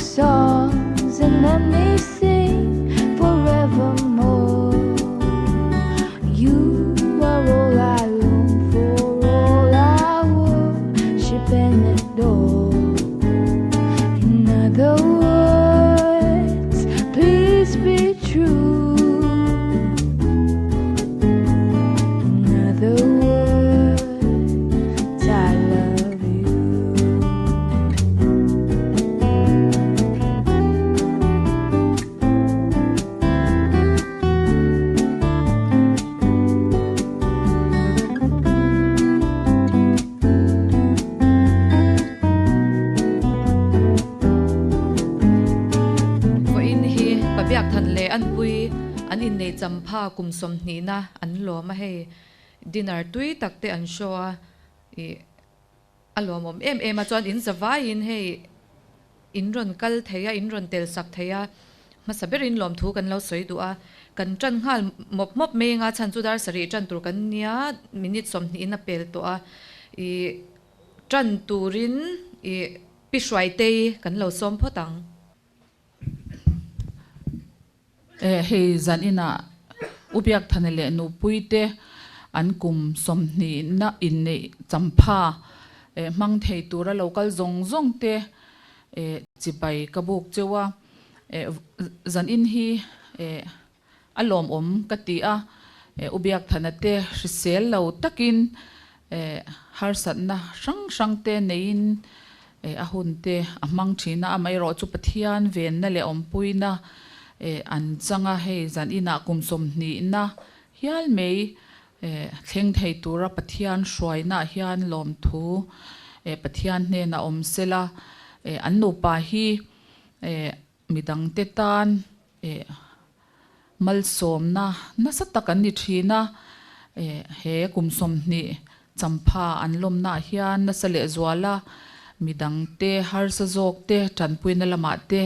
songs and let me sing forevermore. You are all I long for, all I worship and adore. In other words, please be true. In other words, I love you. Biak than le an pui an in nei champha kum som hni na an lo ma he dinner tui takte an showa I alom om em a chon in zawai in he in ron kal theya in ron tel sak theya ma saberin lom thu kan lo soi du a kan tran hal mop me nga chan chu dar sari tran tur kan nia minute som hni na pel to a I tran turin I pishwai te kan lo som photang hei zan ina ubiak thanele nu puite an kum somni na in nei champha mang thei tura local zong te chipai kabuk chewa zan in hi alom om kati a ubiak thanate risel lo takin har satna sang te nein ahun te amang thina amai ro chu pathian ven na le om puina an changa hei zan ina kum som hni na hial mei thleng thei tura pathian hruai na hian lom thu pathian hne na om sela an nu pa hi midang te tan mal som na satakan ni thina he kum som hni champha an lom na hian na sale zwala midang te har sa jok te tanpuina lama te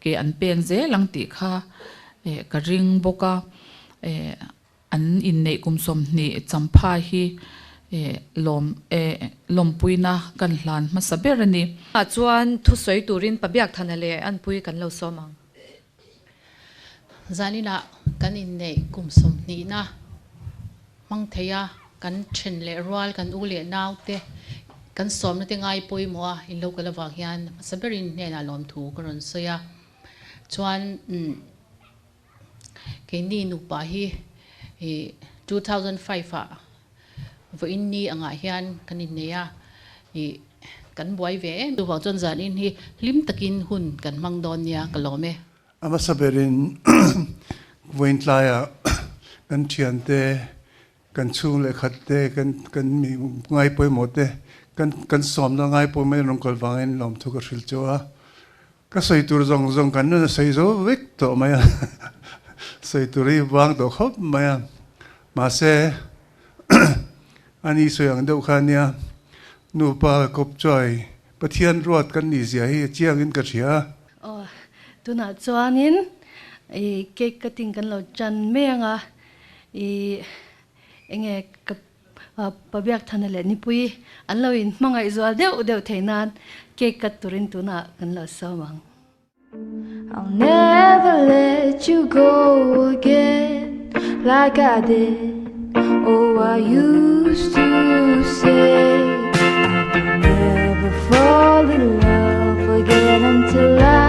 ke an pen ze lang ti kha ka ring boka an in nei kum som hni champha hi lom puina kan hlan ma saberani a chuan thu soi turin pabiak thanale an pui kan lo somang zanina kan in nei kum som hni na mang theya kan then le rwal kan u le naw te kan som na te ngai poi mo in lo kala wa hian saberin ne na lom thu karon soya chuan ke ni nu pa hi 2005 a vo in ni anga hian kanin neya kan buai ve du wa chon zan in hi lim takin hun kan mangdon nia kalome ama saberin voin tlaya kan thiante kan chung le khatte kan mi ngai poi mote kan som na ngai poi mai rong kol wangin lom thu ka hril chowa ka sei tur zong kan na sei zo vek to maya sei turi wang do khop maya ma se ani soyang deuh khania nu pa kop choi pathian ruat kan ni zia hi chiang in ka thia tuna chuanin cake cutting kan lo chan menga enge pabiak thanale ni pui an lo in mangai zual deuh theinan cake cut turin tuna kan lo somang I'll never let you go again like I did. Oh, I used to say I'll never fall in love again until I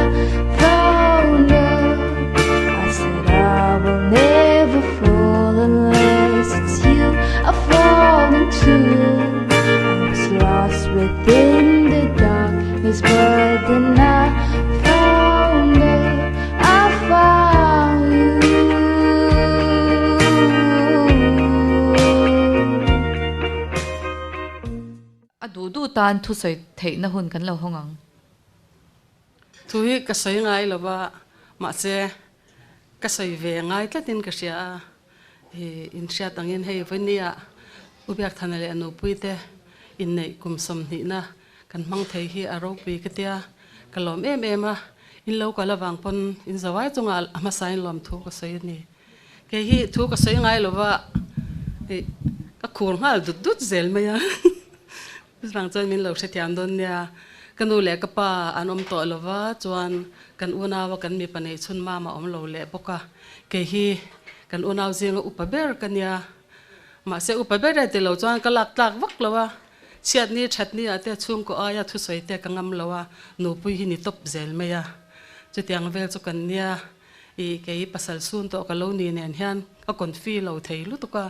found out. I said I will never fall unless it's you I fall into. I was lost within the darkness, but then I found you. du tan thu soi thei na hun kan lo hongang thui ka soi ngai lova ma che ka soi ve ngai tlatin ka sia in sia tangin hei vonia ubiak thanale anu puite in nei kum som ni na kan mang thei hi aro pi katia kalom em a in lo ka lawang pon in zawai chunga ama sain lom thu ka soi ni ke hi thu ka soi ngai lova ka khur ngal dut zel me ya rang chon min lo se thiam don nia kan u le ka pa an om to lova chuan kan una wa kan mi panei chun ma om lo le boka ke hi kan unaw zinga upaber kanya ma se upaber te lo chuan ka lak tak vak lawa siat ni that ni ate chung ko aya thu soi te ka ngam lawa nu pui hi ni top zel me ya chu tiang vel chu kan nia I ke pasal sun to ka lo ni nen hian ka kon fi lo thei lu to ka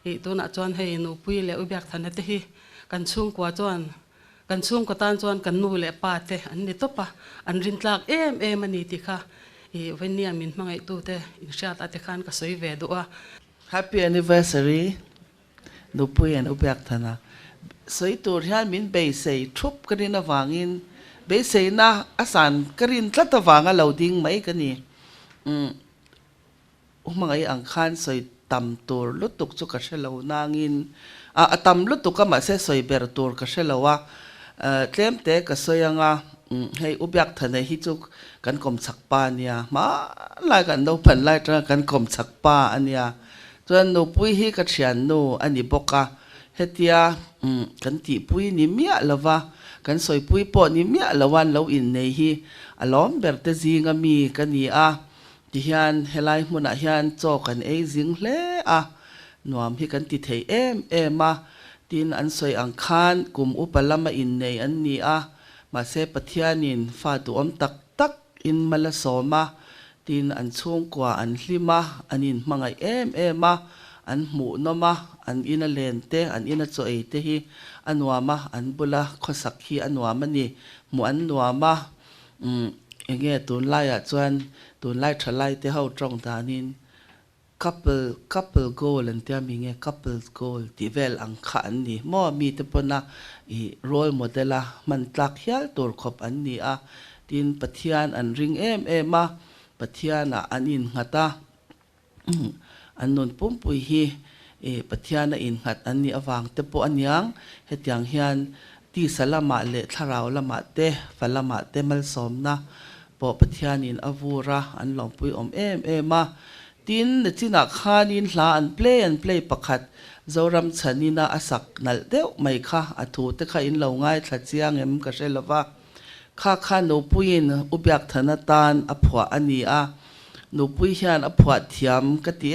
I to na chuan hei nu pui le ubyak thana te hi kan chung kwa chuan kan chung ko tan chuan kan nu le pa te an ni to pa an rin tlak em ani ti kha I venia min mangai tu te in shat ate khan ka soi ve do a happy anniversary nu pui an ubyak thana soi tur hian min be sei thup karin awangin be sei na asan karin tlata wanga loading mai kani umangai ang khan soi tam tur lutuk chu ka shelo nangin a tam lutuk ka ma se soi ber tur ka shelowa tlem te ka soyanga hei ubyak thane hi chu kan kom chakpa nia ma lai kan no phan lai tra kan kom chakpa ania chuan no pui hi ka thian no ani boka hetia kan ti pui ni mia lawa kan soi pui po ni mia lawan lo in nei hi alom berte zinga mi kani a ti hian helai hmuna hian chaw kan ei zing hle a nuam hi kan ti thei em a tin an soi ang khan kum upalama in nei an ni a ma se pathianin fa tu om tak tak in mala soma tin an chung kwa an hlima anin mangai em a an mu noma an ina lente an ina cho ei te hi anwama an bula khosak hi anwama ni mu an nuama enge tun lai a chuan tun lai thalai te ho tong danin couple goal and tia minge couple goal ti vel ang kha an ni mo mi te pona I role model a man tlak hial tur khop an ni a tin pathian an ring em a pathian a anin ngata an non pumpui hi pathian a in ngat an ni awang te po anyang hetiang hian ti salama le tharau lama te falama te mal somna po pathian in avura an longpui om em a tin na china khanin hla an play pakhat zoram chanina asak nal deuh mai kha athu te kha in lo ngai thla chiang em ka relawa kha no puin ubyak thana tan aphwa ani a no pui hian aphwa thiam ka ti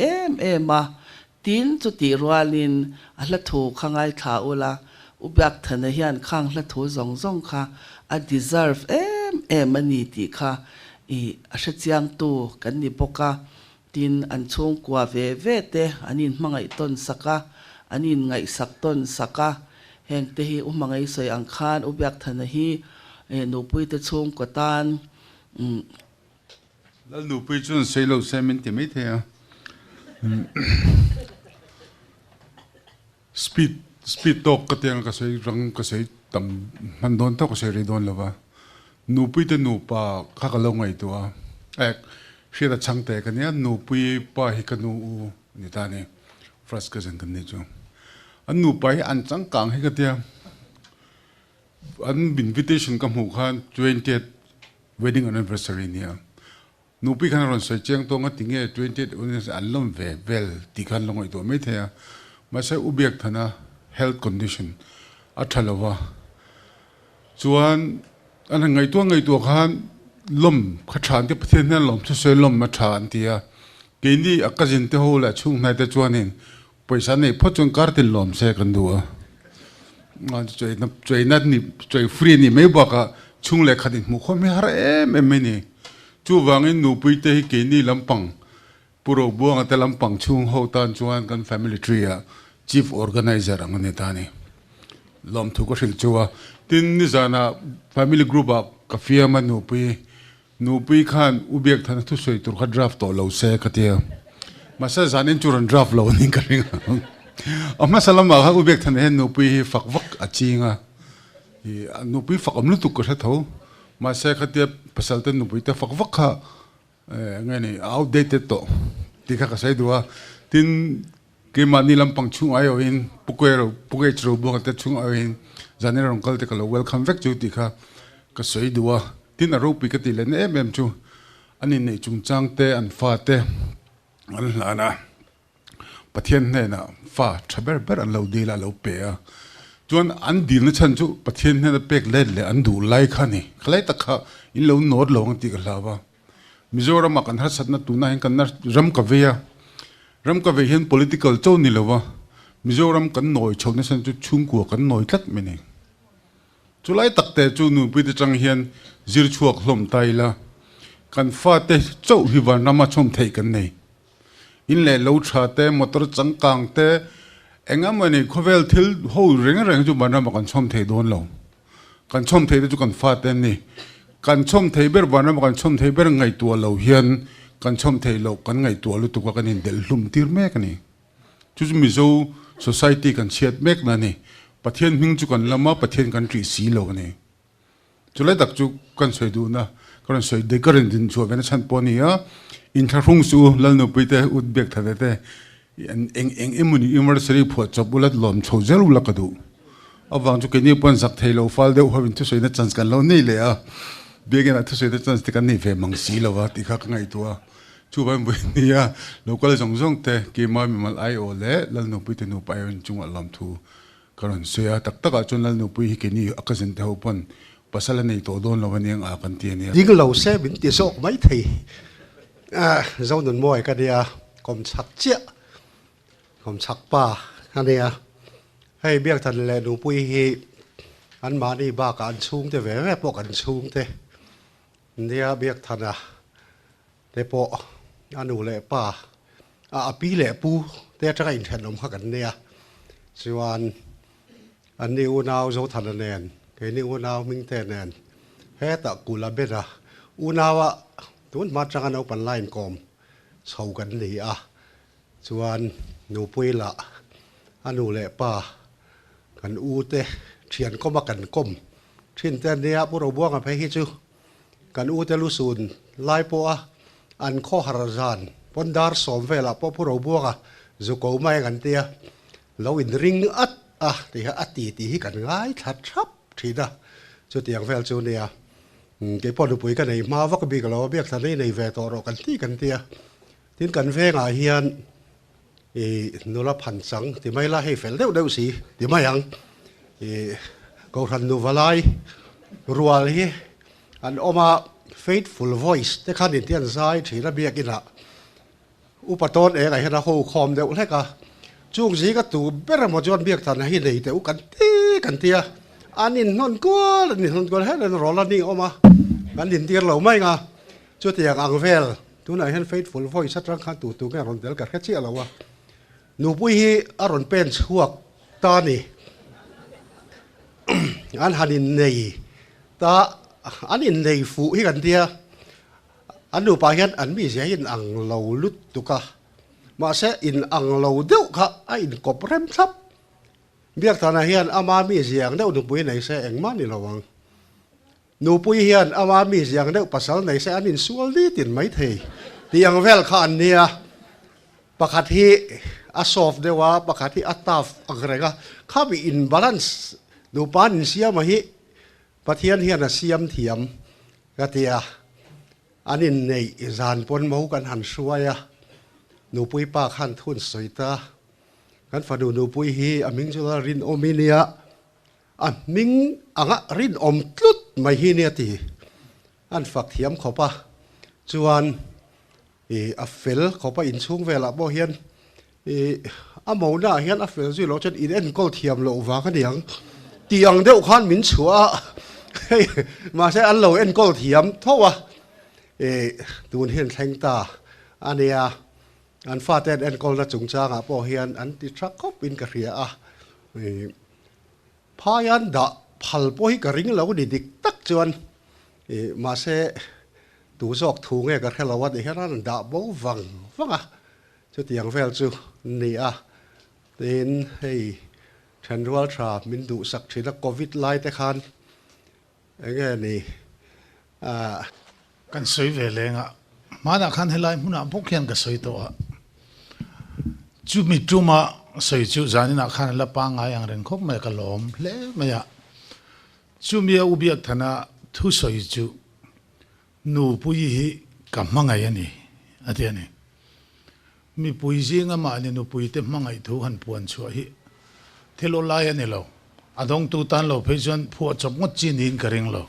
em a tin chu ti rualin ahla thu khangai tha ula ubyak thana hian khang hla thu zong kha a deserve em ani ti kha I asha chiang tu kan ni boka tin an chung kwa ve te anin mangai ton saka anin ngai sak ton saka heng te hi umangai soi ang khan ubyak thana hi no pui te chung ko tan la nu pui chun sei lo semin ti mai the speed talk ka tiang ka sei rang ka sei tam man don ta ko sei ri don lawa nu pui te nu pa kha ka lo ngai to a ek shira changte ka nia nu pui pa hi ka nu ni ta ne first cousin kan ni chu an nu pa hi an chang kang hi ka tia an invitation ka mu khan 20th wedding anniversary nia nu pui khan ron sai cheng to nga tinge 20th an lom ve vel ti khan lo ngai to me the ma sai ubyak thana health condition athalawa chuan an ngai to khan lom khathan te pathian na lom se lom ma than tia ke ni akajin te hola chung nai te chuanin paisa nei photun kartin lom se kan duwa ma choi na ni choi free ni me ba ka chung le khatin mu kho me har em ni chu wangin nu pui te hi ke ni lampang puro buang te lampang chung ho tan chuan kan family tree a chief organizer ang ne ta ni lom thu ko hril chuwa tin ni zana family group a kafia ma nu pui khan ubyak thana thu soi tur kha draft to lo se khatia masa zanin churan draft lo ni ka ringa amma salama ha ubyak thana hen nu pui hi fak vak achinga hi nu pui fak amlu tu ko tho masa khatia pasal ten nu pui ta fak vak kha ngani outdated to tika ka sai duwa tin ke mani lampang chung ayo in puke chro bo ta chung ayo in zanin rongkal te ka lo welcome back chu tika ka soi duwa tin aro pi ka ti le em chu ani nei chung chang te an fa te an lana pathian ne na fa thaber ber an lo di la lo pe a จวนอันดีนฉันจุประเทศเนี่ยเป็กเล่นเลยอันดูไล่ข้านี่ใครตะข้าอินเราโนดลงตีกันแล้วว่ามิโซรามักันฮัสนัดตุนายกันนัดรัมกเวียเห็น political เจ้านี่เลยว่ามิโซรัมกันหน่อยชาวนี่ฉันจุชุ่มกัวกันหน่อยทัดไม่เนี่ยจุไล่ตักแต่จูนูไปที่จังเฮียนจิรชวกลมไตละกันฟาเตเจ้าฮิวานามาชมเทกันนี่อินเล่ลูชาเตมอเตอร์จังกังเตเอ็งอามันนี่เขาเวลทิลโหเร่งจุบานามากันชมเทโดนลงกันชมเทจุกันฟาเตนี่กันชมเทเบอร์บานามากันชมเทเบอร์ไงตัวเราเฮียนกันชมเทเรากันไงตัวลุตุกกันนี่เดลลุมตีร์เมกันนี่จุมิโซ society กันเชียดเมกนั่นนี่ประเทศมิงจุกันละมาประเทศกันทรีสีโลกันนี่จุเลยตักจุกันสวยดูนะกันสวยเด็กกันดินชัวเป็นชั้นปนีอ่ะอินทารุงสูลันนุไปเตอุดเบกทัดเตเอ็งมุนีอิมเมอร์สรีพอจับบุลัดลมโชเจรุลักดูเอาวางจุกันนี่ปนสักเทโลฟัลเดอหัววินทุสวยนัดจันสกันเรานี่เลยอ่ะเบียกันนัดทุสวยนัดจันสกันนี่เฟมังสีแล้ววะที่ข้างไงตัวชูบันบุญนี่อ่ะเราก็เลยส่งเตะเกมมีมันไอโอเล่ลันนุไปเตนุไปจุงอัลลัมทูการเสียตักตักจนลันนุไปฮิกินี่อักษรเท่าปนภาษาละในตัวโดนเราวันนี้อากันเตียนี่ยิ่งเราเสบินติโซกไม่ทีเจ้าหนุนมวยกันเดียกอมชักเจี๊ยกอมชักป่ากันเดียให้เบียกทันแลนูปุยฮีอันมานี่บ้ากันชุ่งแต่แหวะพวกกันชุ่งเตเดียเบียกทันเตปออันนูเล่ป่าปีเล่ปูเตจะกินแทนนมข้ากันเดียส่วนอันนี้อุณาวโจทันแนนเกนี่อุณาวมิงเตแนนเฮตะกุลาเบระอุณาวะตัวมาจังกันเอาปันไลน์กอมเศร้ากันนี่ส่วนหนูปุยละอันนูเล่ป่ากันอูเตเทียนก็มากันก้มเทียนแต่เนี้ยพวกเราบ้วงกันไปฮิจูกันอูเตลุสูนไล่ปัวอันข้อหาจานปนดาร์สมเวลาพวกเราบ้วงจุกเอาไม่กันเตียเราอินริงอัดที่อัดตีกันง่ายทัดชับทีนะจุดอย่างเวลจูเนียเก็บพอดูปุ๋ยกันในมาวักบีกับเราเบียกทะเลในเวทอรกันที่กันเตียทิ้งกันเวงเฮียนนุรพันสังที่ไม่ละให้เฟลเร็วสิที่ไม่ยังก็ทันนูวลายรัวเลยอันออกมา faithful voice ที่ขันอินเดียนไซด์ที่ระเบียกินละอุปตนเองไอ้เห็นเราคอมเดียวเลยก็จุงสีก็ตูเบรมจวนเบียกทันให้เลยแต่อุกันเตียอันนี้นนกัวนี่นนกัวให้เรารอแล้วนี่ออกมากันอินเดียเราไม่งาจุดอย่างอังเวลตัวไหนเห็น faithful voice สัตว์รังคันตัวแกรอนเดลกัดแค่เชี่ยเราวะหนูปุ้ยอารอนเป็นช่วงตอนนี้อันฮันินเนยตาอันนี้เนยฟูให้กันเดียอันหนูไปเห็นอันมีเสียอินอังเราลุดตุกะมาเสียอินอังเราเดียวค่ะไอ้อินกบเร็มซับเบียกทานเฮียนอามามีเสียงเดียวหนูปุ้ยในเสียเองมันนี่ระวังหนูปุ้ยเฮียนอามามีเสียงเดียวภาษาในเสียอันนี้ส่วนนี้ติดไม่เทที่ยังเวลขันเนี่ยปกติอาซอฟเดว่าปกติอัตตาฟอะไรก็ข้ามีอินบาลานซ์ดูปานเสียมาฮิปะเทียนเฮียนเสียมเทียมกะเตียอันนี้ในจานปนมูกันหันช่วยหนูปุยปากหันทุนสวยตากันฝันดูหนูปุยฮีอามิงจุลรินอมิเนียอามิงอ่างรินอมตุดไม่ฮีเนียตีอันฝักเทียมขอปะจวนอัฟเฟลขอปะอินช่วงเวลาบ่เฮียนอาหมูน่าเฮียนอัฟเฟลจุลจนอินเอ็นก็เทียมโลวากันอย่างเตียงเดียวขันมินชัวมาใช้อันโลเอ็นก็เทียมเท่าว่าดูเห็นแทงตาอันเนี้ยอันฟาเตนเอ็นก็ละจุงจางพอเฮียนอันติดชักก็เป็นกระเรียพายันดะพัลพอฮิกระริงเราดิกตักจวนมาใช้ตูซอกถูงกระเทลวัดเฮียนดะบ่วังจุดอย่างเวลจูนี่เต็นให้ฉันรู้ว่าทราบมินดูสักทีละโควิดไล่แต่คันอย่างเงี้ยนี่กันสวยเวลงมาหน้าคันให้ไล่มุนาพวกเขียนกันสวยตัวจูมิจูมาสวยจูจานี่หน้าคันละปังไงอย่างเรนคบไม่กระลมเล่ไม่อะจูมีอุบิเหตุนะทุสวยจูนูปุยฮีกับมังไงนี่อะไรนี่มีปุยจีงมาเนี่ยนูปุยเต็มมังไงทุกหันปวนชัวฮีเทโลไลน์นี่เรา adong tu tan lo phei chuan phu chop ngot chin in ka ring lo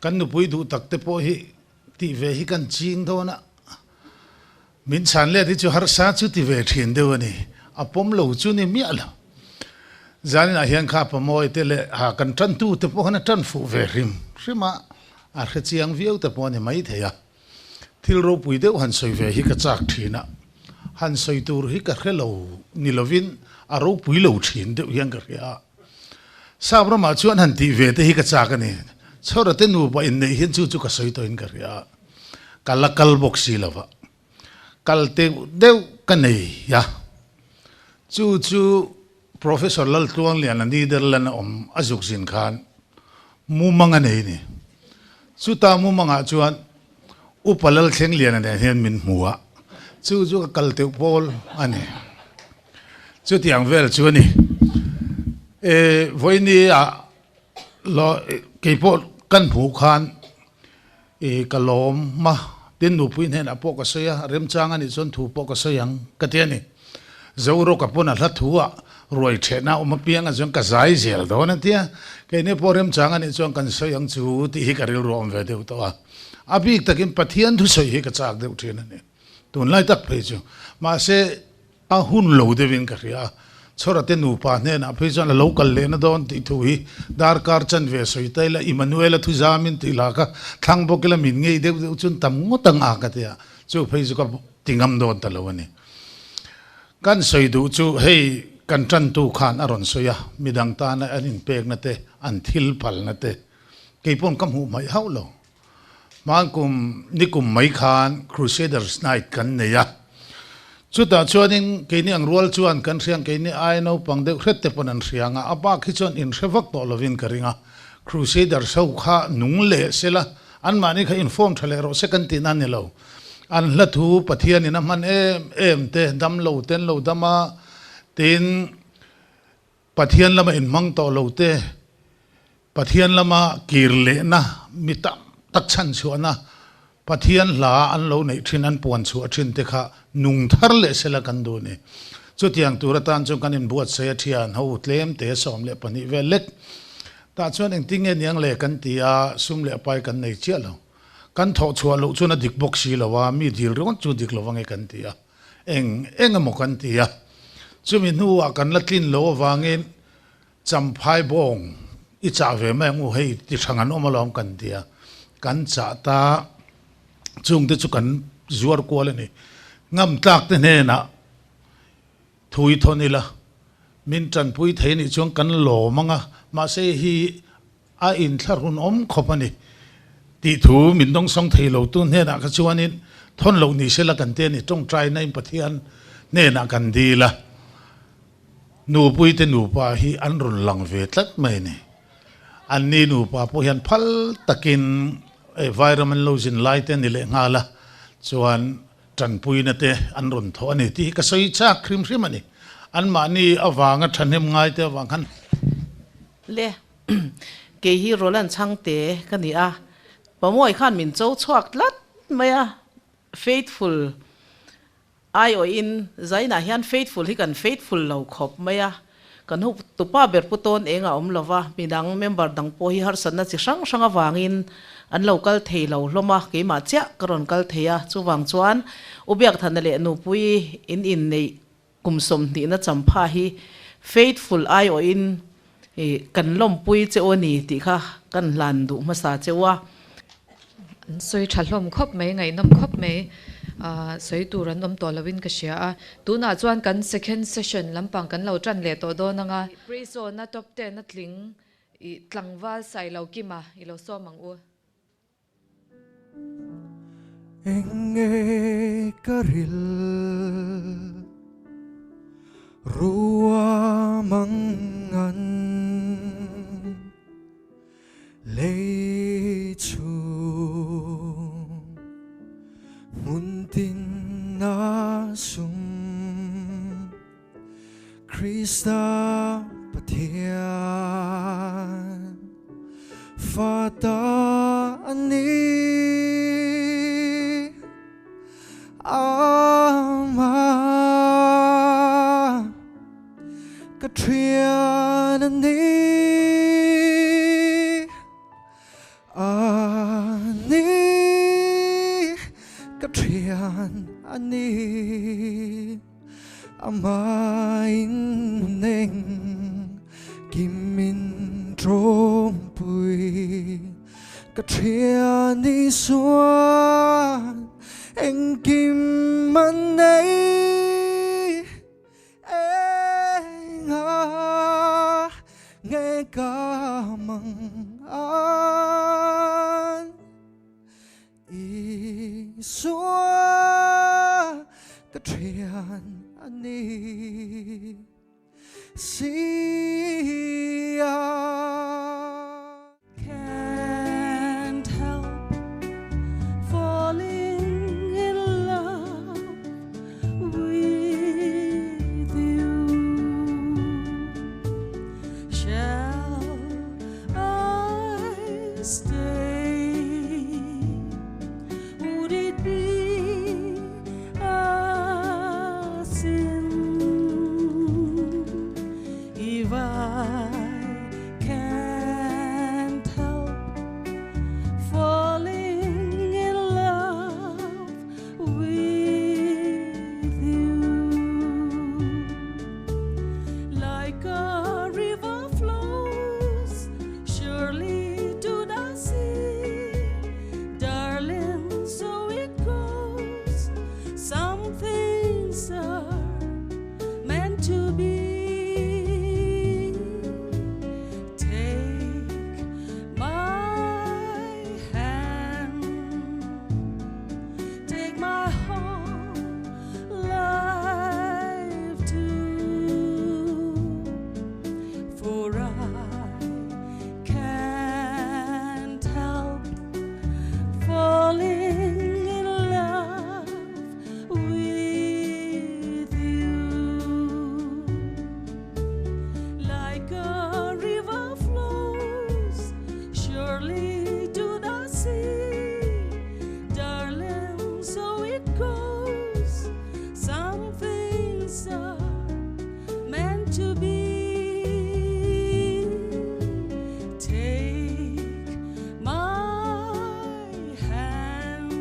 kan nu pui du tak te po hi ti ve hi kan ching do na min chan le ti chu har sa chu ti ve thin de ni apom lo chu ni mi ala zani na hian kha pa moi te le ha kan tran tu te po na tran fu ve rim rima a khe chiang viau te po ni mai the ya thil ro pui de han soi ve hi ka chak thina han soi tur hi ka khelo ni lovin a ro pui lo thin de hian ka ria sabra ma chuan han ti ve te hi ka chak ani chora te nu ba in nei hian chu chu ka soi to in ka ria kalakal boxi lova kal te deu ka nei ya chu chu professor lal tuang lian ani der lan om azuk sin khan mu manga nei ni chu ta mu manga chuan upalal thleng lian ani hian min muwa chu chu ka kal te pol ani chu tiang vel chu ni voini a lo ke po kan phu khan kalom ma tin nu puin hen apo ka soya rem chang ani chon thu po ka soyang ka te ni zoro ka pona la thuwa roi thena oma pianga jong ka zai zel do na tia ke ne po rem chang ani chong kan soyang chu ti hi ka ril rom ve deu to a abik takin pathian thu soi hi ka chak deu thena ni tun lai tak phei chu ma se a hun lo de win ka ria chora te nu pa ne na phei chon local le na don ti thu hi dar kar chan ve soi tai la Emmanuel thu zamin ti la ka thang bo kila min ngei deu chun tam ngotang a ka te chu phei chu ka tingam don ta lo ni kan soi du chu hei kan tran tu khan aron soya midang ta na anin pek na te an thil pal na te ke pon kam hu mai hau lo man kum nikum mai khan crusaders night kan ne ya chu ta chuanin ke ni ang rual chuan kan riang ke ni ai no pang de hret te pon an rianga apa khi chon in revak to lovin karinga crusader so kha nung le sela an mani kha inform thale ro second tin an ne lo an la thu pathian in man em te dam lo ten lo dama tin pathian lama in mang to lo te pathian lama kirle na mitam tak chan chuana pathian la an lo nei thin an puan chu athin te kha nung thar le sela kan do ne chu tiang turatan chu kan in buat se thian ho tlem te som le pani velek ta chuan eng ting en yang le kan tia sum le pai kan nei chia lo kan tho chua lo chuna dik box si lo wa mi dil ron chu dik lo wange kan tia eng mo kan tia chumi nu a kan la tlin lo wangin champhai bong i cha ve ma ngu hei ti thangan omalom kan tia kan cha ta chung te chu kan zuar ko le ni ngam tlak te ne na thui thoni la min tran pui the ni chung kan lo manga ma se hi a in tharun om khopani ti thu min dong song thei lo tu ne na ka chuanin thon lo ni se la kan te ni tong trai na pathian ne na kan di la nu pui te nu pa hi an run lang ve tlat mai ni an ni nu pa po hian phal takin environment lo jin lai te ni le ngala chuan tran pui na te an run tho ani ti ka soi cha khrim hrim ani an ma ni awanga thanem ngai te awang khan le ke hi rolan chang te ka ni a pamoi khan min chau chuak lat maya faithful ai o in zaina hian faithful hi kan faithful lo khop maya kan hu tupa ber puton enga om lova midang member dang po hi har sanna chi sang sang awangin an local thei lo hloma ke ma cha karon kal theya chuwang chuan ubyak thanale nu pui in nei kumsom ni na champha hi faithful ai o in kan lom pui che oni ti kha kan lan du ma sa chewa soi thalom khop mai ngai nom khop mai soi turan nom to lovin ka sia tu na chuan kan second session lampang kan lo tran le to do nanga preso na top 10 na tling I tlangwal sai lo kima I lo so mang u Enge karil ruwa mangan leichu muntin nasum Krista patian fata ani ama katrian ani trian ani amain neng kimin trong pui ka trian ni suan anh kim man nay anh nghe ca măng an i xóa cái trian ani si Can't help falling in love with you. Shall I stay? Would it be a sin if I can't help falling in love with you? Like a river flows surely to the sea, darling, so it goes. Some things are meant to be. Take my hand, take my whole life too, for I can't help falling in love with you. Like a river flows surely to the sea, darling, so it goes. Some things are meant to be. Take my hand,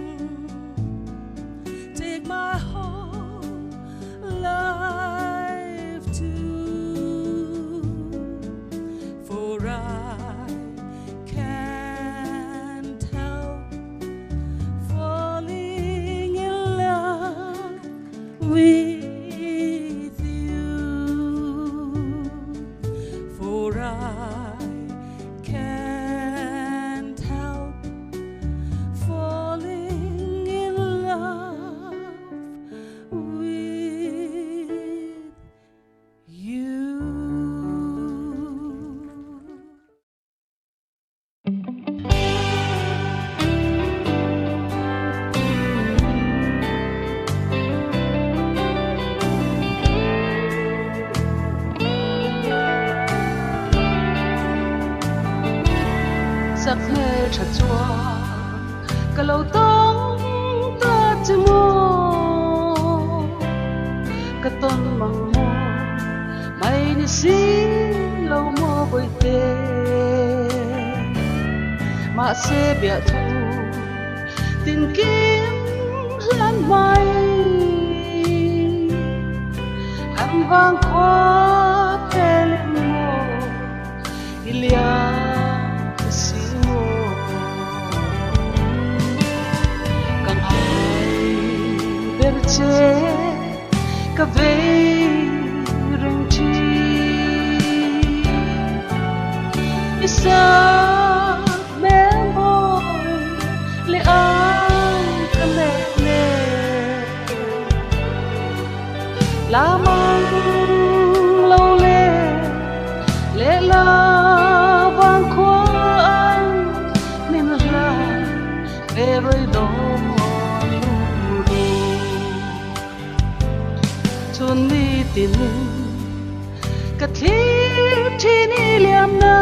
take my whole life too, for I can't help falling in love with you, for I can't help falling in love with you. Giấc mơ thật chua cả lâu tông ta chỉ mô cả tôn măng mô mày đi xin lâu mô với tê mà sẽ bịa thu tìm kiếm lan mây hẳn vang qua thế lên mô ilia che ka ve rung chi isa me boy le ang ka me ne la mang lâu le la vang khoa anh nên ra về rồi đó chôn đi tin cả thế chi ni liam na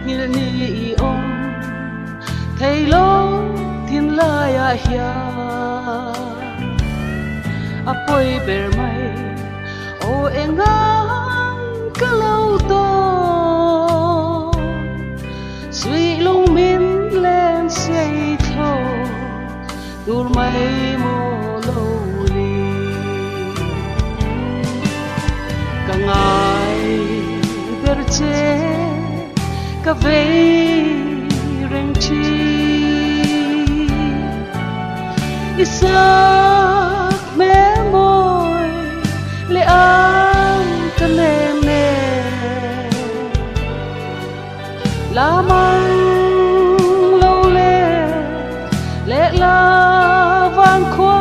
như ni ông thầy lo thiên lai à hia apoi ber mai o engang ka lâu to suy lung min lên say thô ka vei reng chi isak me moi le am ka ne me la mang lo le la van kwa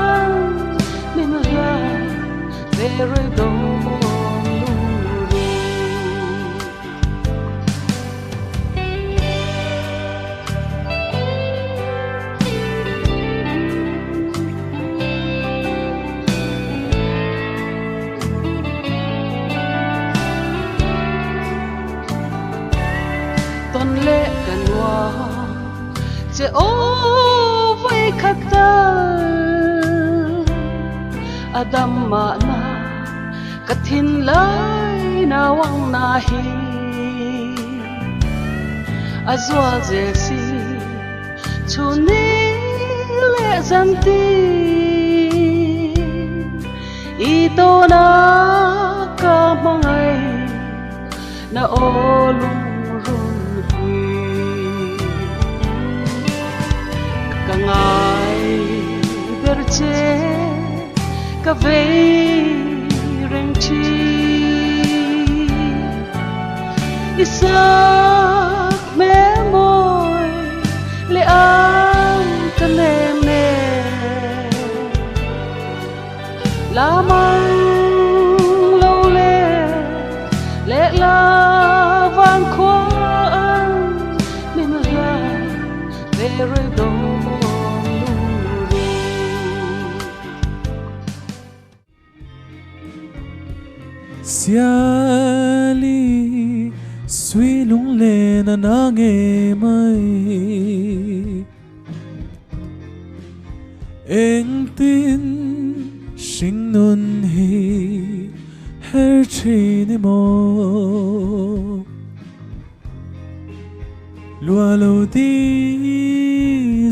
an min la very do ton le kanwa che o vai khata adam ma na kathin lai na wang na hi azwa je si chuni le zanti ito na ka mangai na olung kangai berche ka vei reng chi isak me moi le am ka ne me la mang lo le la van kwa an min la very do Siali suy lung lên na nghe mai anh tin sinh nun hi her chi ni mo lua lo ti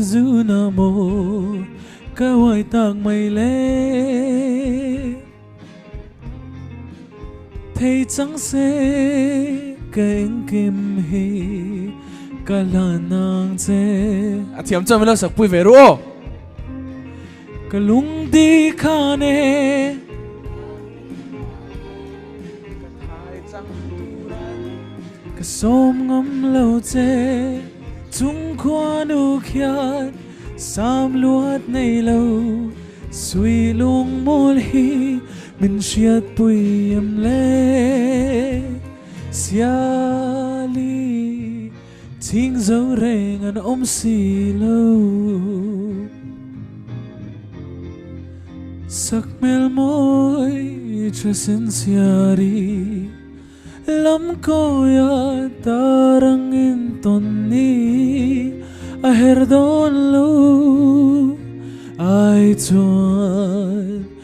zu na mo ka wai tang mai le thấy chẳng sẽ cảnh kim hi cả là nàng dễ à thì em cho mình là sắp vui vẻ rồi cả lung đi khá nè cả xóm ngắm lâu dễ chung qua nụ khiết sam luat này lâu suy lung môi hi mình siết bùi em lệ siali ting dấu rèn anh ôm xì lâu sắc mel môi cho xin siari lắm koya tarang in tonni a herdon lâu ai chuan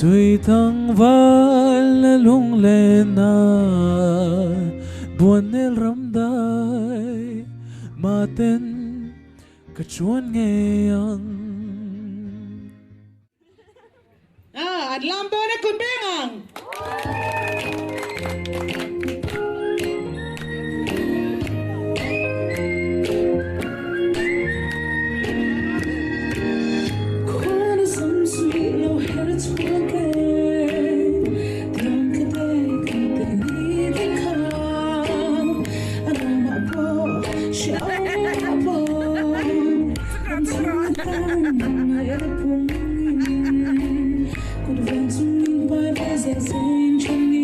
Tuy tăng val lung lên na buồn nel ram dai mà tên cả chuan nghe ang anh làm bơ nó cũng biết ang Could have been to me by this as ancient.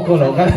cô lộ cái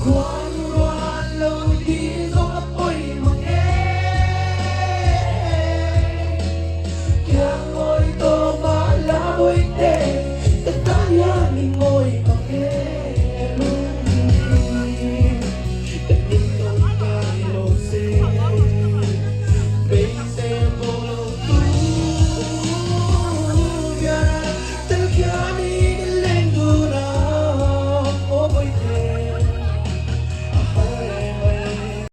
Halo,